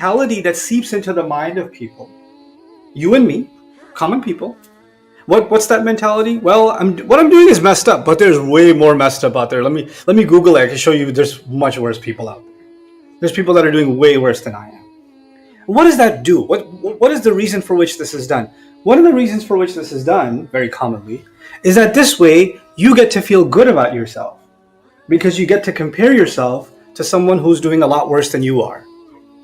mentality that seeps into the mind of people. You and me, common people. What's that mentality? Well, what I'm doing is messed up, but there's way more messed up out there. Let me Google it. I can show you there's much worse people out there. There's people that are doing way worse than I am. What does that do? What is the reason for which this is done? One of the reasons for which this is done, very commonly, is that this way you get to feel good about yourself because you get to compare yourself to someone who's doing a lot worse than you are,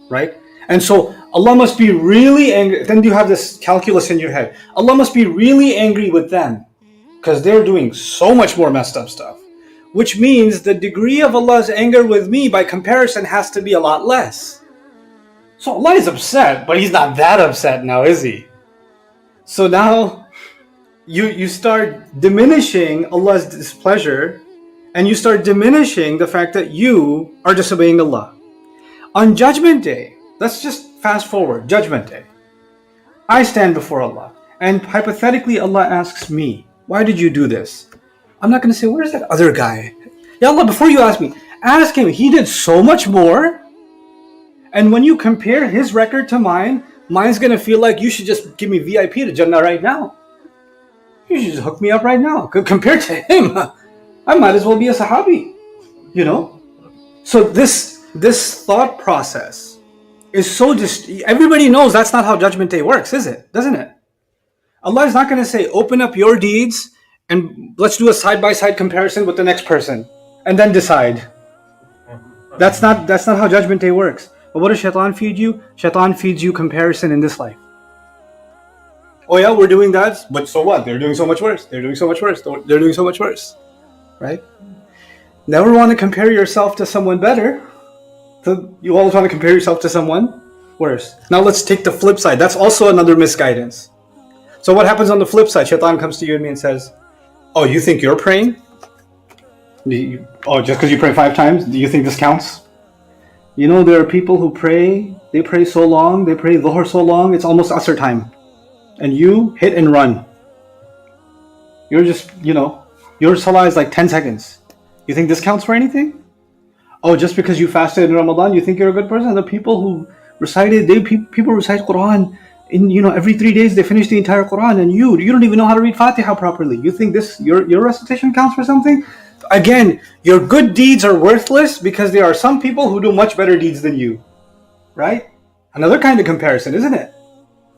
right? And so Allah must be really angry. Then you have this calculus in your head. Allah must be really angry with them because they're doing so much more messed up stuff, which means the degree of Allah's anger with me by comparison has to be a lot less. So Allah is upset, but He's not that upset now, is He? So now you start diminishing Allah's displeasure and you start diminishing the fact that you are disobeying Allah. On Judgment Day, let's just fast forward, Judgment Day. I stand before Allah and hypothetically Allah asks me, why did you do this? I'm not going to say, where's that other guy? Ya Allah, before you ask me, ask him. He did so much more. And when you compare his record to mine, mine's going to feel like you should just give me VIP to Jannah right now. You should just hook me up right now. Compared to him, I might as well be a Sahabi. You know? So this thought process is so everybody knows that's not how Judgment Day works, is it? Doesn't it? Allah is not going to say, open up your deeds and let's do a side-by-side comparison with the next person and then decide. That's not how Judgment Day works. But what does Shaitan feed you? Shaitan feeds you comparison in this life. Oh yeah, we're doing that, but so what? They're doing so much worse. They're doing so much worse. They're doing so much worse. Right? Never want to compare yourself to someone better. You always want to compare yourself to someone worse. Now let's take the flip side. That's also another misguidance. So what happens on the flip side? Shaitan comes to you and me and says, oh, you think you're praying? Just because you pray 5 times, do you think this counts? You know, there are people who pray, they pray so long, they pray Dhuhr so long, it's almost Asr time. And you hit and run. You're just, your salah is like 10 seconds. You think this counts for anything? Oh, just because you fasted in Ramadan, you think you're a good person? The people who recited, people recite Quran in, every 3 days they finish the entire Quran, and you don't even know how to read Fatiha properly. You think your recitation counts for something? Again, your good deeds are worthless because there are some people who do much better deeds than you. Right? Another kind of comparison, isn't it?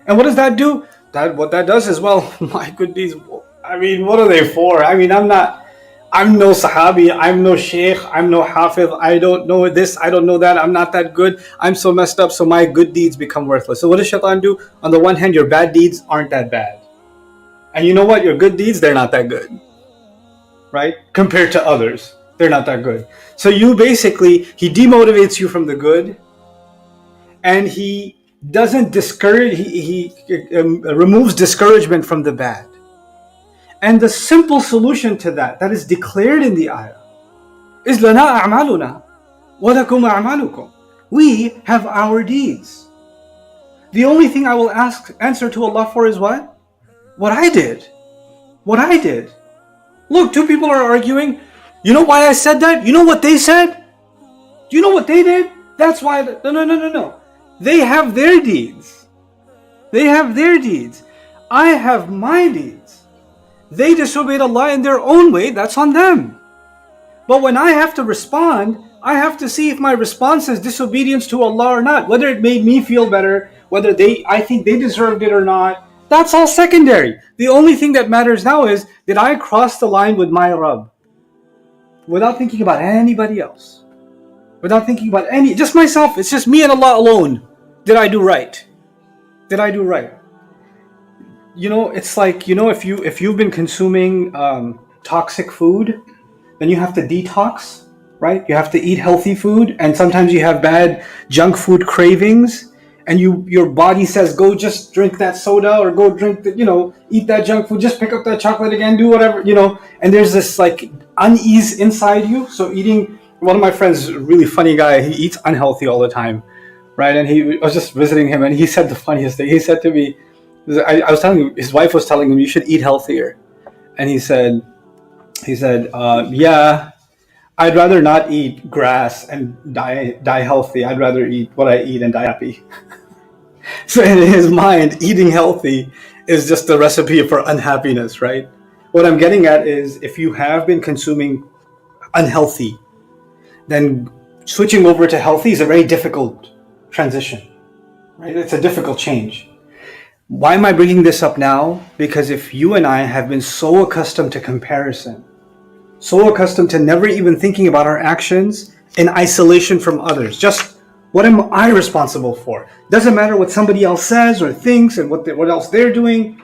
And what does that do? What that does is, well, my good deeds, what are they for? I'm no Sahabi, I'm no Sheikh, I'm no Hafiz, I don't know this, I don't know that, I'm not that good, I'm so messed up, so my good deeds become worthless. So what does Shaitan do? On the one hand, your bad deeds aren't that bad. And you know what? Your good deeds, they're not that good. Right? Compared to others, they're not that good. So he demotivates you from the good, and he doesn't discourage, he removes discouragement from the bad. And the simple solution to that is declared in the ayah, is لَنَا أَعْمَالُنَا وَلَكُمْ أَعْمَالُكُمْ. We have our deeds. The only thing I will answer to Allah for is what? What I did. What I did. Look, 2 people are arguing. You know why I said that? You know what they said? Do you know what they did? That's why. No. They have their deeds. They have their deeds. I have my deeds. They disobeyed Allah in their own way. That's on them. But when I have to respond, I have to see if my response is disobedience to Allah or not. Whether it made me feel better, whether I think they deserved it or not. That's all secondary. The only thing that matters now is, did I cross the line with my Rabb? Without thinking about anybody else. Without thinking about just myself. It's just me and Allah alone. Did I do right? Did I do right? It's like, if you've been consuming toxic food, then you have to detox, right? You have to eat healthy food, and sometimes you have bad junk food cravings. And your body says, go just drink that soda, or go drink eat that junk food, just pick up that chocolate again, do whatever, and there's this like unease inside you. So one of my friends, a really funny guy, he eats unhealthy all the time, right? And I was just visiting him, and he said the funniest thing. He said to me, I was telling him, his wife was telling him, you should eat healthier. And he said, yeah, I'd rather not eat grass and die healthy. I'd rather eat what I eat and die happy. So in his mind, eating healthy is just a recipe for unhappiness, right? What I'm getting at is, if you have been consuming unhealthy, then switching over to healthy is a very difficult transition, right? It's a difficult change. Why am I bringing this up now? Because if you and I have been so accustomed to comparison, so accustomed to never even thinking about our actions in isolation from others, just what am I responsible for? Doesn't matter what somebody else says or thinks and what else they're doing.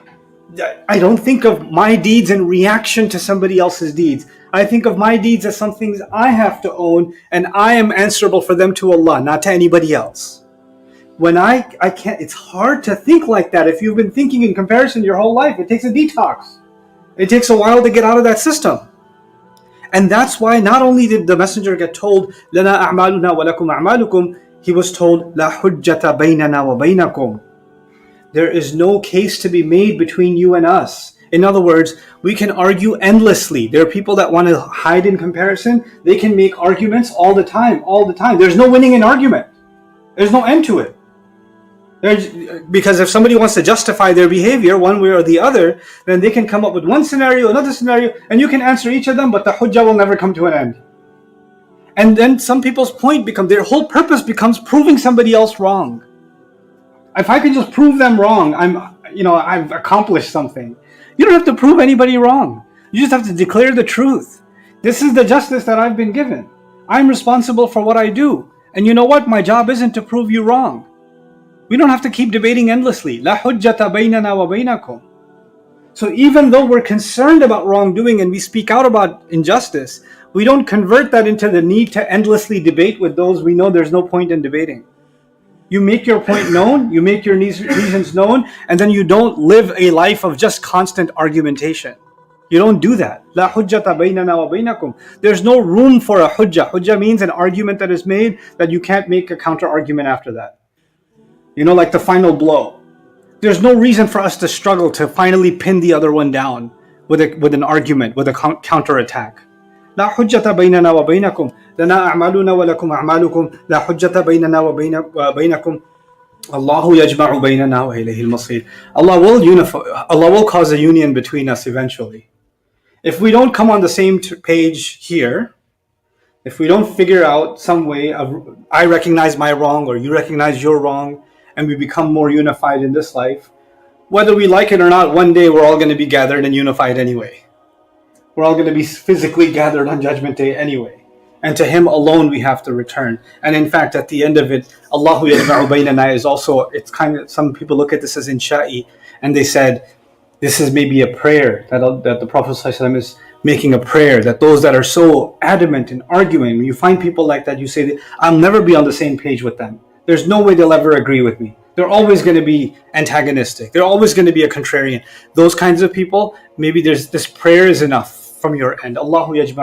I don't think of my deeds in reaction to somebody else's deeds. I think of my deeds as some things I have to own, and I am answerable for them to Allah, not to anybody else. When I can't, it's hard to think like that. If you've been thinking in comparison your whole life, it takes a detox. It takes a while to get out of that system. And that's why not only did the messenger get told, لَنَا أَعْمَالُنَا وَلَكُمْ أَعْمَالُكُمْ, he was told, لَا حُجَّةَ بَيْنَنَا وَبَيْنَكُمْ. There is no case to be made between you and us. In other words, we can argue endlessly. There are people that want to hide in comparison. They can make arguments all the time. There's no winning an argument. There's no end to it. Because if somebody wants to justify their behavior one way or the other, then they can come up with one scenario, another scenario, and you can answer each of them, but the hujjah will never come to an end. And then some people's their whole purpose becomes proving somebody else wrong. If I can just prove them wrong, I've accomplished something. You don't have to prove anybody wrong. You just have to declare the truth. This is the justice that I've been given. I'm responsible for what I do. And you know what? My job isn't to prove you wrong. We don't have to keep debating endlessly. La hujjata baynana wa baynakum. So even though we're concerned about wrongdoing and we speak out about injustice, we don't convert that into the need to endlessly debate with those we know there's no point in debating. You make your point known, you make your reasons known, and then you don't live a life of just constant argumentation. You don't do that. La hujjata baynana wa baynakum. There's no room for a hujjah. Hujjah means an argument that is made that you can't make a counter argument after that. Like the final blow. There's no reason for us to struggle to finally pin the other one down with an argument, with a counter attack. لا حجة بيننا وبينكم لنا أعمالنا ولكم أعمالكم لا حجة بيننا وبينكم الله يجمع بيننا وإليه المصير. Allah will cause a union between us eventually. If we don't come on the same page here, if we don't figure out some way of I recognize my wrong or you recognize your wrong, and we become more unified in this life, whether we like it or not, one day we're all going to be gathered and unified anyway. We're all going to be physically gathered on Judgment Day anyway. And to Him alone we have to return. And in fact, at the end of it, Allahu yajma'u baynana is also, it's kind of, some people look at this as insha'i, and they said, this is maybe a prayer that the Prophet ﷺ is making a prayer, that those that are so adamant in arguing, when you find people like that, you say, I'll never be on the same page with them. There's no way they'll ever agree with me. They're always going to be antagonistic. They're always going to be a contrarian. Those kinds of people, maybe this prayer is enough from your end. Allahu yajma'u